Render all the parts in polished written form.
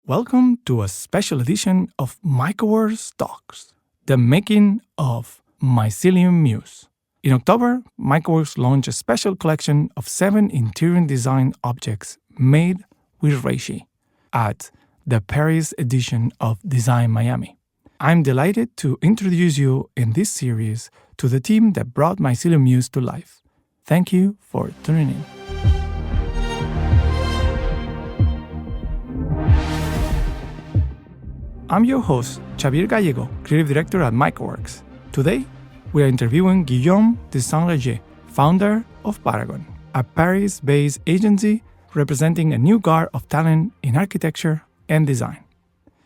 Welcome to a special edition of MycoWorks Talks, the making of Mycelium Muse. In October, MycoWorks launched a special collection of 7 interior design objects made with Reishi at the Paris edition of Design Miami. I'm delighted to introduce you in this series to the team that brought Mycelium Muse to life. Thank you for tuning in. I'm your host, Xavier Gallego, Creative Director at MycoWorks. Today, we are interviewing Guillaume de Saint Lager, founder of Paragone, a Paris-based agency representing a new guard of talent in architecture and design.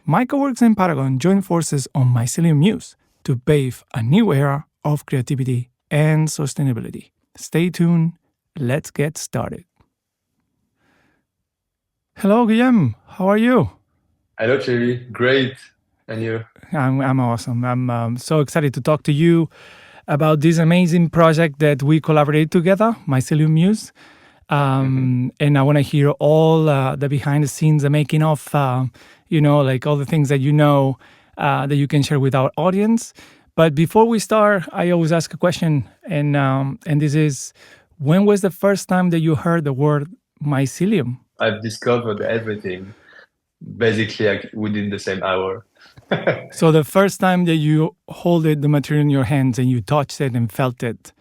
MycoWorks and Paragone join forces on Mycelium Muse to pave a new era of creativity and sustainability. Stay tuned. Let's get started. Hello, Guillaume. How are you? Hello, Cherry. Great. And you? I'm awesome. I'm so excited to talk to you about this amazing project that we collaborated together, Mycelium Muse. And I want to hear all the behind the scenes, the making of, like all the things that that you can share with our audience. But before we start, I always ask a question, and this is, when was the first time that you heard the word mycelium? I've discovered everything basically within the same hour. So the first time that you holded the material in your hands and you touched it and felt it,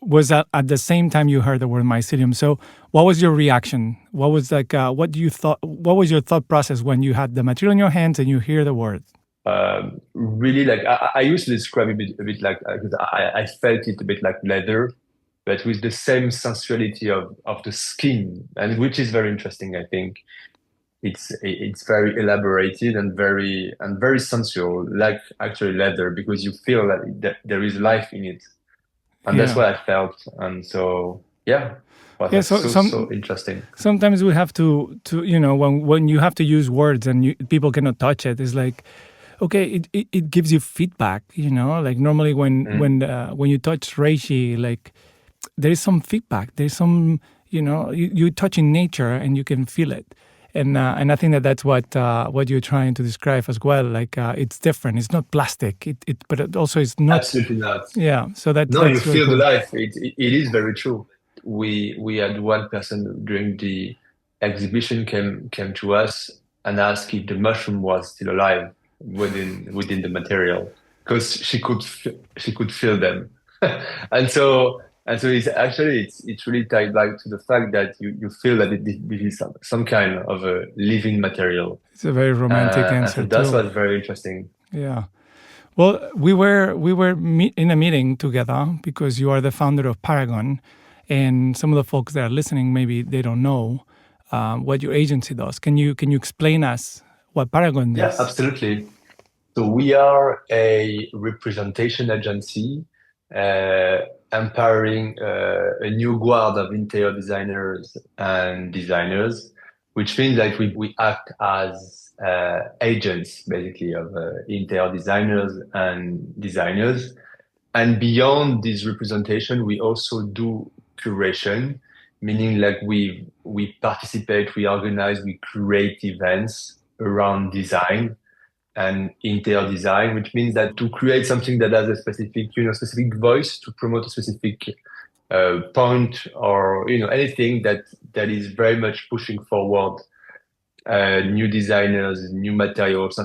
was that at the same time you heard the word mycelium? So what was your reaction? What was what was your thought process when you had the material in your hands and you hear the word? Really, I used to describe it a bit like, because I felt it a bit like leather, but with the same sensuality of the skin, and which is very interesting, I think. It's very elaborated and very sensual, like actually leather, because you feel that there is life in it, and that's what I felt. And so so interesting. Sometimes we have to when you have to use words and people cannot touch it, it's like, okay, it gives you feedback. Like normally when you touch reishi, like there is some feedback. There's some you touch in nature and you can feel it. And I think that's what you're trying to describe as well. Like it's different. It's not plastic. But it also is not. Absolutely not. Yeah. So that's you feel really cool. The life. It is very true. We had one person during the exhibition came to us and asked if the mushroom was still alive within the material, because she could feel them, and so. It's really tied back to the fact that you feel that it is some kind of a living material. It's a very romantic answer. That's what's very interesting. Yeah. Well, we were in a meeting together because you are the founder of Paragone, and some of the folks that are listening, maybe they don't know what your agency does. Can you explain us what Paragone is? Yeah, absolutely. So we are a representation agency. Empowering a new guard of interior designers and designers, which means that we act as agents, basically, of interior designers and designers. And beyond this representation, we also do curation, meaning like we participate, we organize, we create events around design and interior design, which means that to create something that has a specific voice, to promote a specific point, or anything that is very much pushing forward new designers, new materials,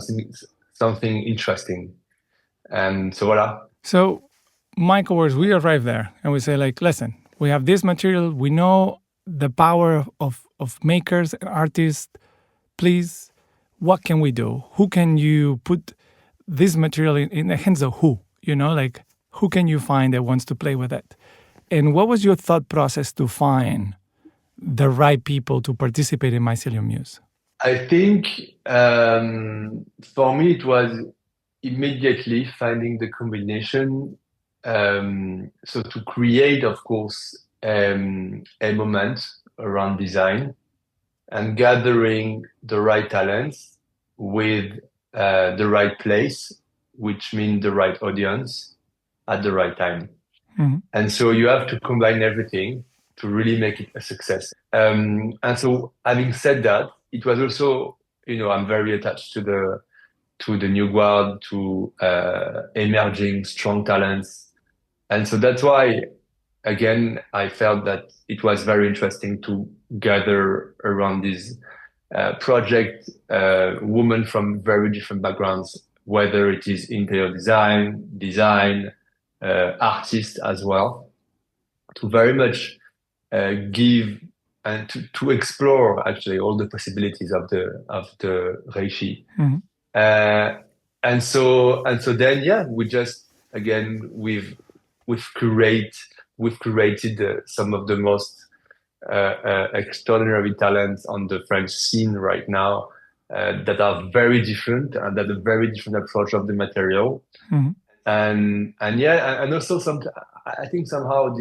something interesting. And so voila. So MycoWorks, we arrive there and we say, like, listen, we have this material, we know the power of makers and artists. Please, what can we do? Who can you put this material in the hands of who? Like, who can you find that wants to play with it? And what was your thought process to find the right people to participate in Mycelium Muse? I think for me, it was immediately finding the combination. So to create, of course, a moment around design, and gathering the right talents with the right place, which means the right audience at the right time. Mm-hmm. And so you have to combine everything to really make it a success. And so having said that, it was also I'm very attached to the new guard, to emerging strong talents. And so that's why, again, I felt that it was very interesting to gather around this project, women from very different backgrounds, whether it is interior design, artists as well, to very much give and to explore actually all the possibilities of the Reishi. Mhm. And so then, yeah, we just, again, we've created some of the most extraordinary talents on the French scene right now, that are very different and that a very different approach of the material. Mhm. And yeah, and also I think somehow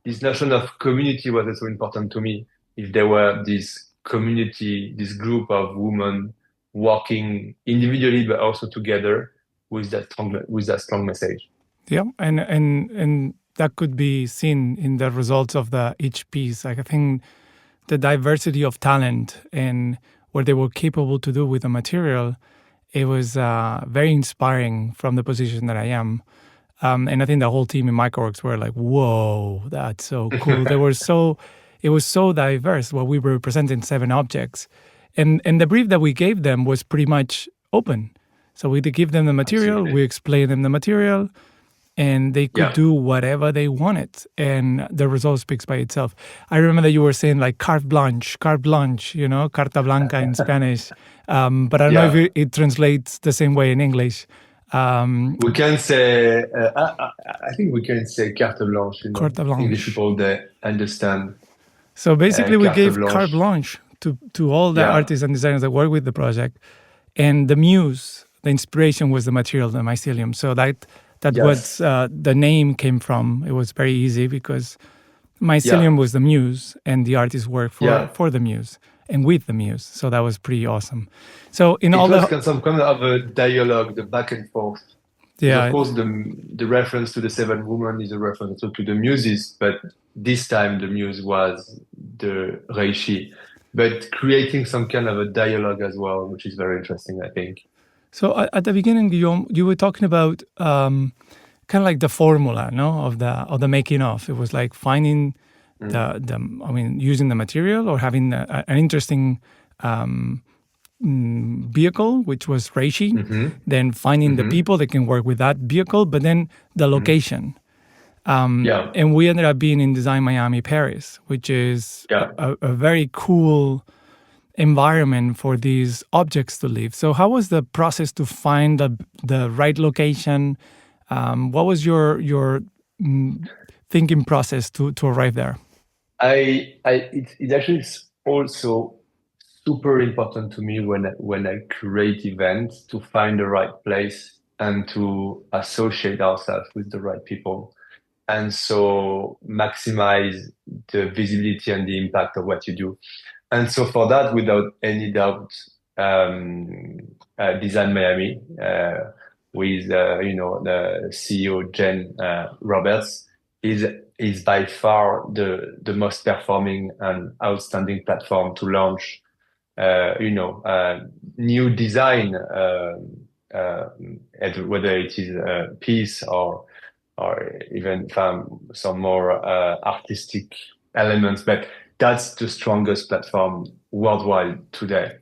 this notion of community was also important to me. If there were this community, this group of women working individually but also together with that strong message. Yeah, and that could be seen in the results of each piece. Like I think the diversity of talent and what they were capable to do with the material, it was very inspiring from the position that I am. And I think the whole team in MycoWorks were like, "Whoa, that's so cool!" It was so diverse. Well, we were presenting 7 objects, and the brief that we gave them was pretty much open. So we did give them the material, Absolutely. we explained them the material, and they could Yeah. do whatever they wanted, and the result speaks by itself. I remember that you were saying like carte blanche, carta blanca in Spanish, but I don't know Yeah. if it translates the same way in English. We can say, I think we can say carte blanche, Carte blanche. English people, they understand So basically, we carte gave blanche. carte blanche to all the Yeah. artists and designers that work with the project, and the muse, the inspiration was the material, the mycelium. So that Yes. was the name came from. It was very easy because mycelium was the muse, and the artists worked for the muse and with the muse. So that was pretty awesome. So in It all was the some kind of a dialogue, the back and forth. yeah, Of course, the reference to the 7 women is a reference also to the muses, but this time the muse was the Reishi, but creating some kind of a dialogue as well, which is very interesting, I think. so at the beginning, Guillaume, you were talking about kind of like the formula, no, of the making of. It was like finding using the material or having an interesting vehicle, which was Reishi, then finding the people that can work with that vehicle, but then the location. And we ended up being in Design Miami, Paris, which is a very cool environment for these objects to live. So how was the process to find the right location? What was your thinking process to arrive there? It actually is also super important to me when I create events to find the right place and to associate ourselves with the right people, and so maximize the visibility and the impact of what you do. And so for that, without any doubt, Design Miami, with the CEO Jen Roberts, is by far the most performing and outstanding platform to launch new design, whether it is a piece or even some more artistic elements, but that's the strongest platform worldwide today.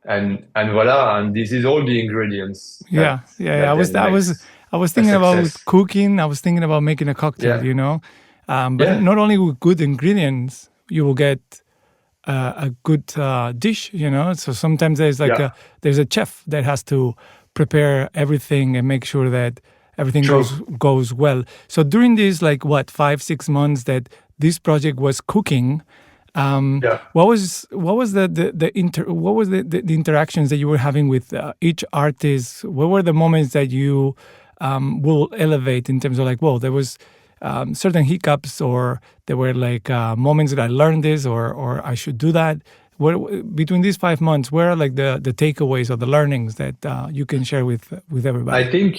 And voila, and this is all the ingredients. Yeah. I was thinking about cooking. I was thinking about making a cocktail. But not only with good ingredients, you will get a good dish. So sometimes there's there's a chef that has to prepare everything and make sure that everything goes well. So during these 5-6 months that this project was cooking, what was the interactions that you were having with each artist? What were the moments that you will elevate in terms of there was certain hiccups, or there were moments that I learned this, or I should do that? Between these 5 months, where are the takeaways or the learnings that you can share with everybody? I think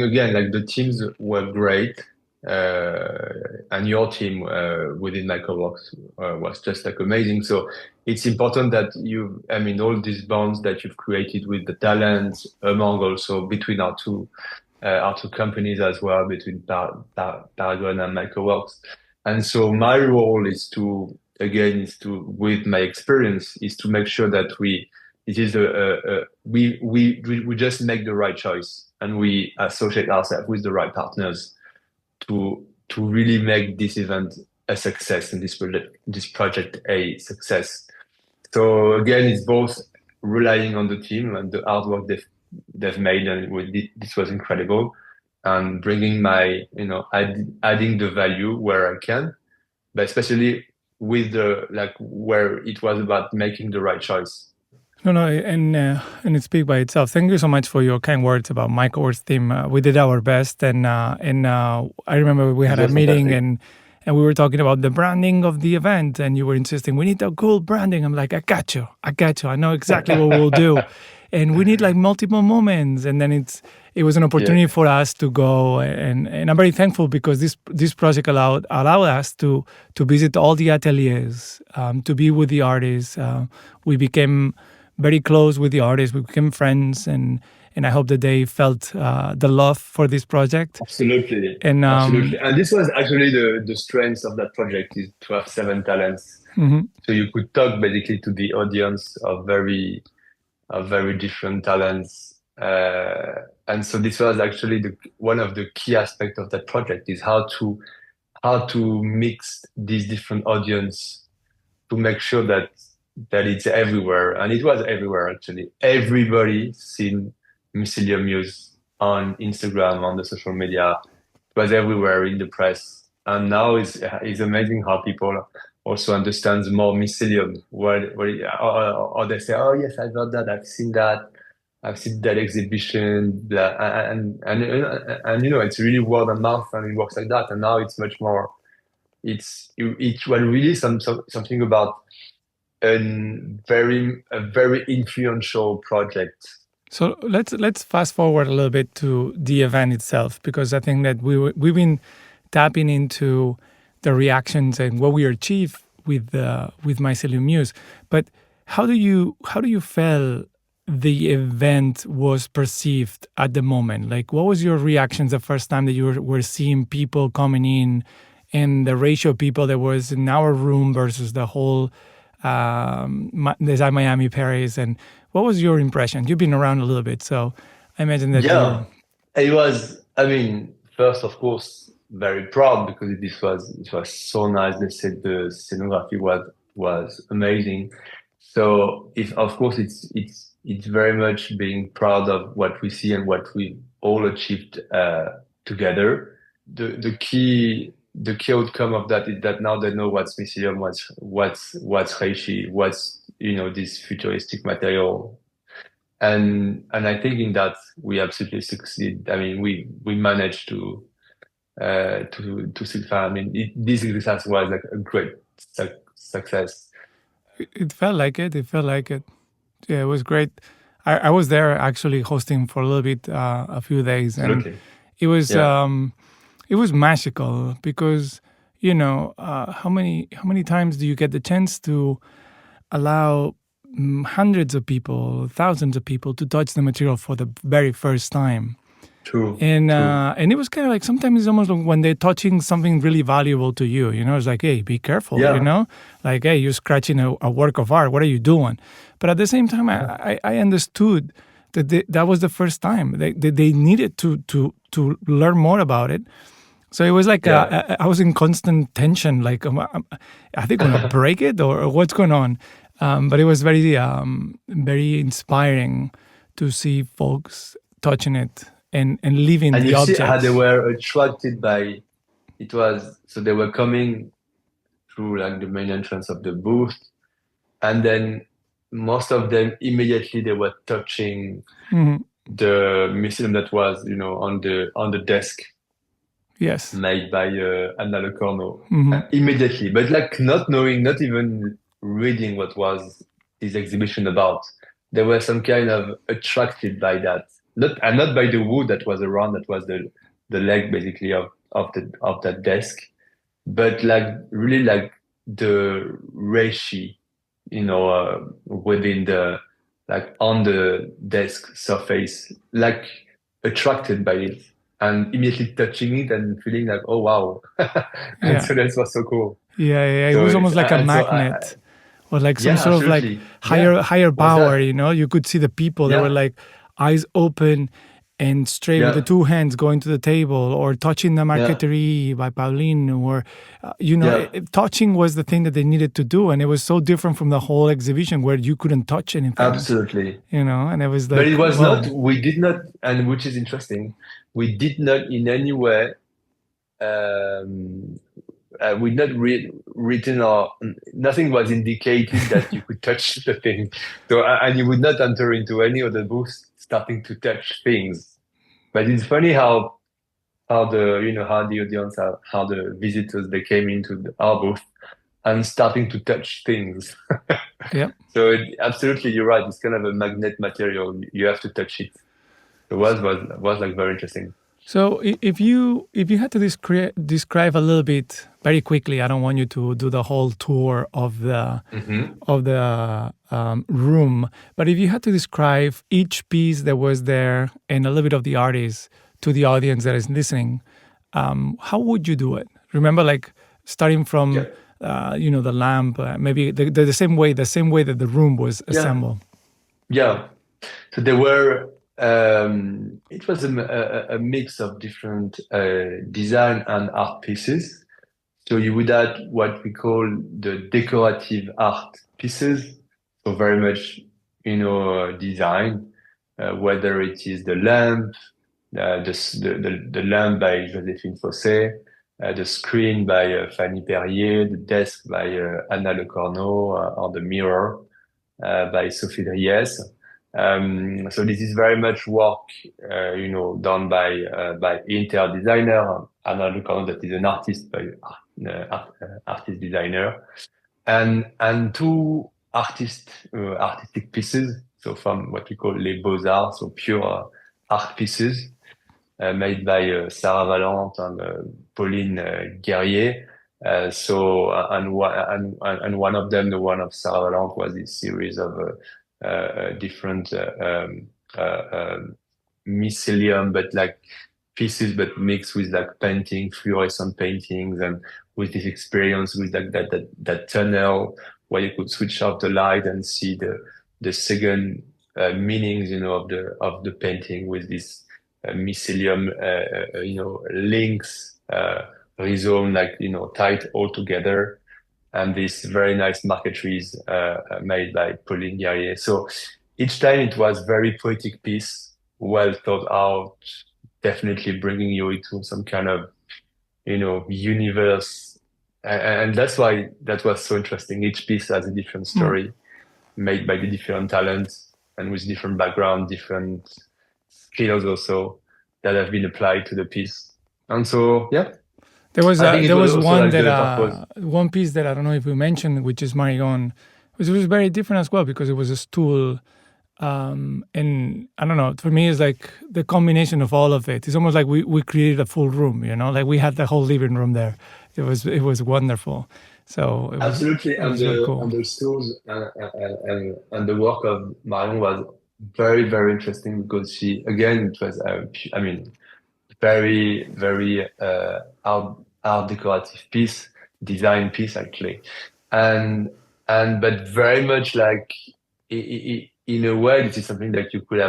again, the teams were great. and your team within MycoWorks was just like amazing. So it's important that all these bonds that you've created with the talents among also between our two companies as well, between Paragone and MycoWorks. And so my role with my experience, is to make sure that we just make the right choice and we associate ourselves with the right partners to really make this event a success and this project a success. So again, it's both relying on the team and the hard work they've made, and this was incredible, and bringing adding the value where I can, but especially with where it was about making the right choice. No, and it speaks by itself. Thank you so much for your kind words about MycoWorks team. We did our best, and I remember we had a meeting, and we were talking about the branding of the event, and you were insisting we need a cool branding. I'm like, I got you. I know exactly what we'll do, and we need like multiple moments, and then it was an opportunity for us to go, and I'm very thankful because this project allowed us to visit all the ateliers, to be with the artists. We became very close with the artists. We became friends, and I hope that they felt the love for this project. Absolutely, absolutely. And this was actually the strength of that project, is to have 7 talents. Mm-hmm. So you could talk basically to the audience of very different talents. And so this was actually one of the key aspects of that project, is how to mix these different audience to make sure that it's everywhere. And it was everywhere, actually. Everybody seen Mycelium Muse on Instagram, on the social media. It was everywhere in the press. And now it's amazing how people also understands more mycelium. Or they say, oh yes, I've heard that, I've seen that exhibition, blah, and it's really word of mouth, and it works like that. And now it's much more. It's really something about a very influential project. So let's fast forward a little bit to the event itself, because I think that we've been tapping into the reactions and what we achieved with Mycelium Muse. But how do you feel the event was perceived at the moment? Like, what was your reactions the first time that you were seeing people coming in, and the ratio of people that was in our room versus the whole Design Miami Paris? And what was your impression? You've been around a little bit, so I imagine that. Yeah, it was. I mean, first, of course, very proud, because it was so nice. They said the scenography was amazing. So of course it's very much being proud of what we see and what we all achieved together. The key outcome of that is that now they know what's Mycelium, what's Reishi, what's this futuristic material, and I think in that we absolutely succeed. I mean, we managed to succeed. I mean, this success was like a great success. It felt like it. Yeah, it was great. I was there actually hosting for a little bit, a few days, and Absolutely. It was magical, because how many times do you get the chance to allow hundreds of people, thousands of people to touch the material for the very first time? True. And it was kind of like, sometimes it's almost like when they're touching something really valuable to you, it's like, hey, be careful, like, hey, you're scratching a work of art. What are you doing? But at the same time, I understood that that was the first time they needed to learn more about it. So it was like I was in constant tension, like, are they going to break it, or what's going on? But it was very inspiring to see folks touching it and leaving and the you object. see how they were attracted by it. So they were coming through like the main entrance of the booth, and then most of them immediately they were touching the Mycelium that was on the desk. Yes. Made by Anna Lecorno. Immediately, but like not knowing, not even reading what was this exhibition about. They were some kind of attracted by that, not by the wood that was around, that was the leg basically of that desk, but like really like the Reishi, within the like on the desk surface, like attracted by it and immediately touching it and feeling like, oh wow. And Yeah. so that was so cool. Yeah. It So was it's almost like a and so magnet, or like some yeah, sort of like absolutely. Yeah. higher Was power. that? You could see the people that were Yeah. like eyes open and straight with the Yeah. two hands going to the table, or touching the Yeah. marqueterie by Pauline, or Yeah. touching was the thing that they needed to do, and it was so different from the whole exhibition where you couldn't touch anything. Absolutely. And it was But like, it was not, whoa. we did not, and which is interesting, we did not in any way, um, we not written or nothing was indicated that you could touch the thing. So, and you would not enter into any of the booths starting to touch things. But it's funny how how the audience, how the visitors, they came into our booth and starting to touch things. Yeah. So absolutely, you're right. It's kind of a magnet material. You have to touch it. It was like very interesting. So if you had to describe a little bit very quickly, I don't want you to do the whole tour of the Hmm. room, but if you had to describe each piece that was there and a little bit of the artist to the audience that is listening, how would you do it? Remember, like starting from Yeah, the lamp, maybe the same way that the room was yeah, assembled. yeah. So there were. It was a mix of different design and art pieces. So you would add what we call the decorative art pieces. So very much, design, whether it is the lamp, the lamp by Joséphine Fossé, the screen by Fanny Perrier, the desk by Anna Le Corneau, or the mirror by Sophie Dries. So this is very much work, done by interior designer Anna Le Corneau, that is an artist by artist designer, and two artistic pieces. So from what we call les beaux-arts, so pure art pieces made by Sarah Valente and Pauline Guerrier. And one of them, the one of Sarah Valente, was this series of different mycelium, but like pieces, but mixed with like painting, fluorescent paintings, and with this experience with like that tunnel where you could switch off the light and see the second meanings, of the painting with this mycelium, links, rhizome, like, tied all together. And these very nice marqueteries, made by Pauline Guerrier. So each time it was very poetic piece, well thought out, definitely bringing you into some kind of, universe. And that's why that was so interesting. Each piece has a different Hmm. story made by the different talents and with different background, different skills also that have been applied to the piece. And so, yeah, There was I think it there was was also one like that the purpose. one piece that I don't know if we mentioned, which is Marigon, which was very different as well because it was a stool. And I don't know. For me, it's like the combination of all of it. It's almost like we created a full room. Like we had the whole living room there. It was wonderful. So it was Absolutely, it was really cool. and the stores and the work of Marion was very very interesting because she, again, it was I mean, very very art decorative piece, design piece actually, and but very much like in a way this is something that you could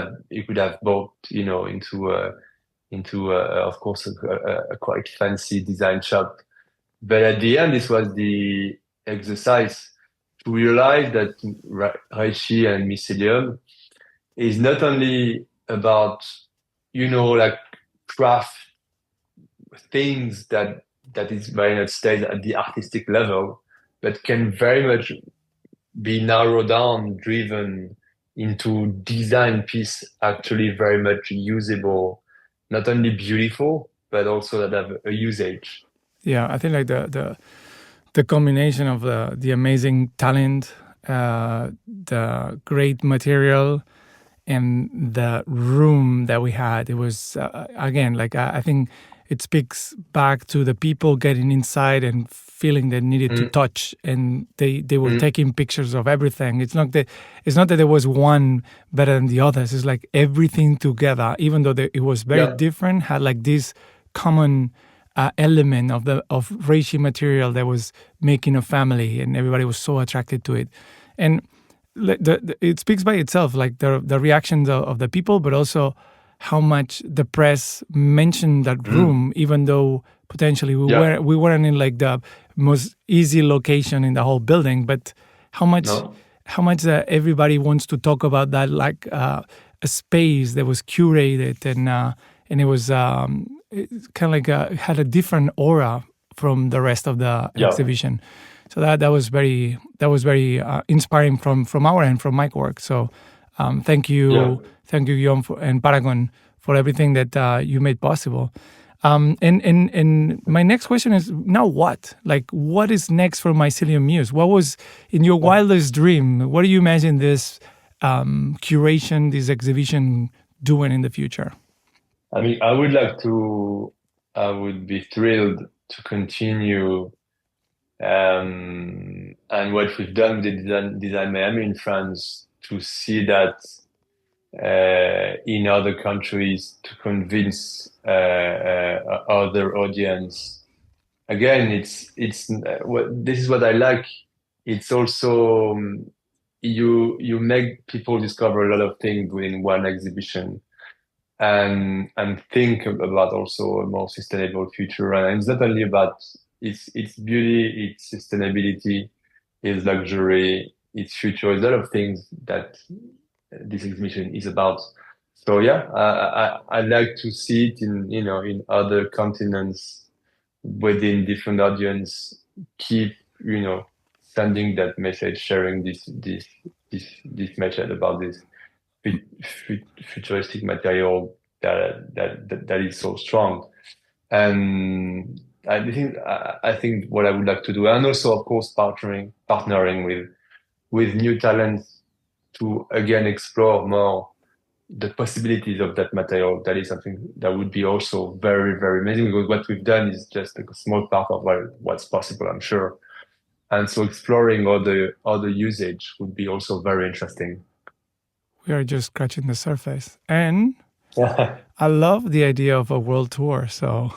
have bought, into of course a quite fancy design shop, but at the end, this was the exercise to realize that Reishi and Mycelium is not only about, like craft things that is very much stays at the artistic level, but can very much be narrowed down, driven into design piece, actually very much usable, not only beautiful, but also that have a usage. Yeah, I think like the combination of the amazing talent, the great material, and the room that we had. It was again like I think it speaks back to the people getting inside and feeling they needed to touch, and they were taking pictures of everything. It's not that there was one better than the others. It's like everything together, even though it was very different, had like this common element of reishi material that was making a family, and everybody was so attracted to it. And it speaks by itself, like the reactions of the people, but also how much the press mentioned that room, even though potentially we weren't in like the most easy location in the whole building, but how much everybody wants to talk about that, like a space that was curated and it was kind of like had a different aura from the rest of the exhibition. So that was very inspiring from our end, from MycoWorks. So thank you, Guillaume and Paragone for everything that you made possible. And my next question is, now what? Like, what is next for Mycelium Muse? What was in your wildest dream? What do you imagine this curation, this exhibition doing in the future? I mean, I would be thrilled to continue. And what we've done with the Design Miami in France, to see that in other countries, to convince other audience. Again, this is what I like. It's also you make people discover a lot of things within one exhibition, and think about also a more sustainable future. And it's not only about its beauty, its sustainability, its luxury, its future. There's a lot of things that this exhibition is about. So I like to see it in other continents, within different audience. Keep sending that message, sharing this message about this futuristic material that is so strong. And I think what I would like to do, and also of course partnering with new talents to again explore more the possibilities of that material. That is something that would be also very, very amazing, because what we've done is just a small part of what's possible, I'm sure. And so exploring other usage would be also very interesting. We are just scratching the surface. And I love the idea of a world tour. So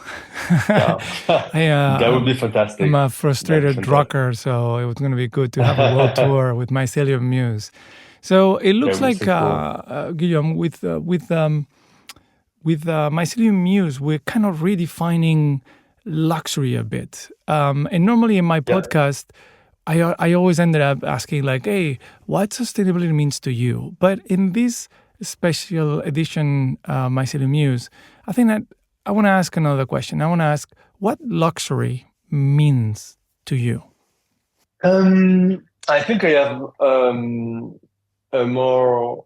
that would be fantastic. I'm a frustrated rocker, so it was going to be good to have a world tour with Mycelium Muse. So it looks like, cool. Guillaume, with Mycelium Muse, we're kind of redefining luxury a bit. And normally in my podcast, I always ended up asking like, hey, what sustainability means to you? But in this special edition Mycelium Muse, I think that I want to ask another question. I want to ask, what luxury means to you? I think I have a more.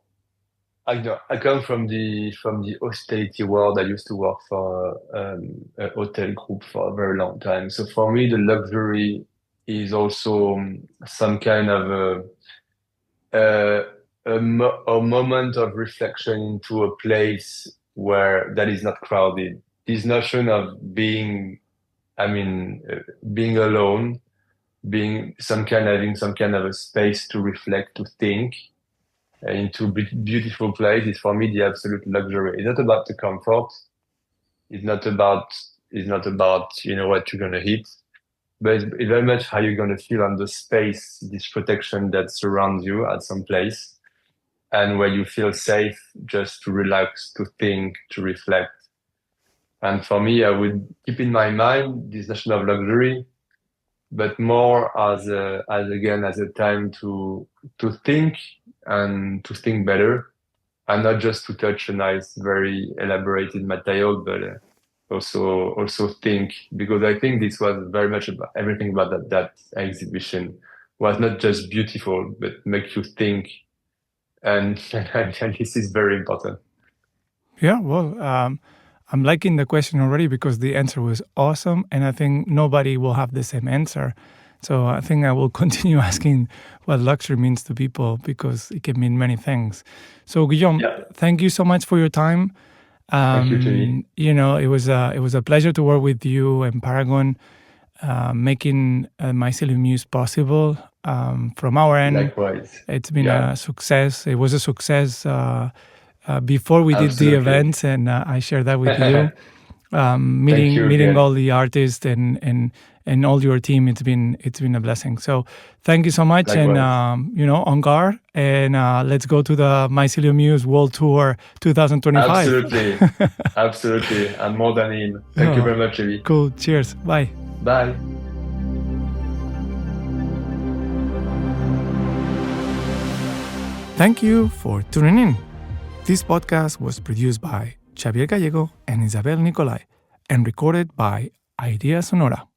I come from the hospitality world. I used to work for a hotel group for a very long time. So for me, the luxury is also some kind of a moment of reflection into a place where that is not crowded. This notion of being alone, having some kind of a space to reflect, to think, into beautiful place is for me the absolute luxury. It's not about the comfort. It's not about what you're gonna eat, but it's very much how you're gonna feel on the space, this protection that surrounds you at some place, and where you feel safe just to relax, to think, to reflect. And for me, I would keep in my mind this notion of luxury, but more as a time to think, and to think better, and not just to touch a nice, very elaborated material, but also think, because I think this was very much about everything about that exhibition was not just beautiful, but make you think, and this is very important. Yeah, well, I'm liking the question already because the answer was awesome, and I think nobody will have the same answer. So I think I will continue asking what luxury means to people, because it can mean many things. So Guillaume, thank you so much for your time. Thank you, Jimmy. It was a pleasure to work with you and Paragone, making Mycelium Muse possible. From our end, Likewise. it's been a success. It was a success before we did the events, and I share that with you. Meeting all the artists and all your team, it's been a blessing. So thank you so much. Likewise. And on guard, and let's go to the Mycelium Muse World Tour 2025. Absolutely. I'm more than in. Thank you very much, Jimmy. Cool. Cheers. Bye. Bye. Thank you for tuning in. This podcast was produced by Xavier Gallego and Isabel Nicolai and recorded by Idea Sonora.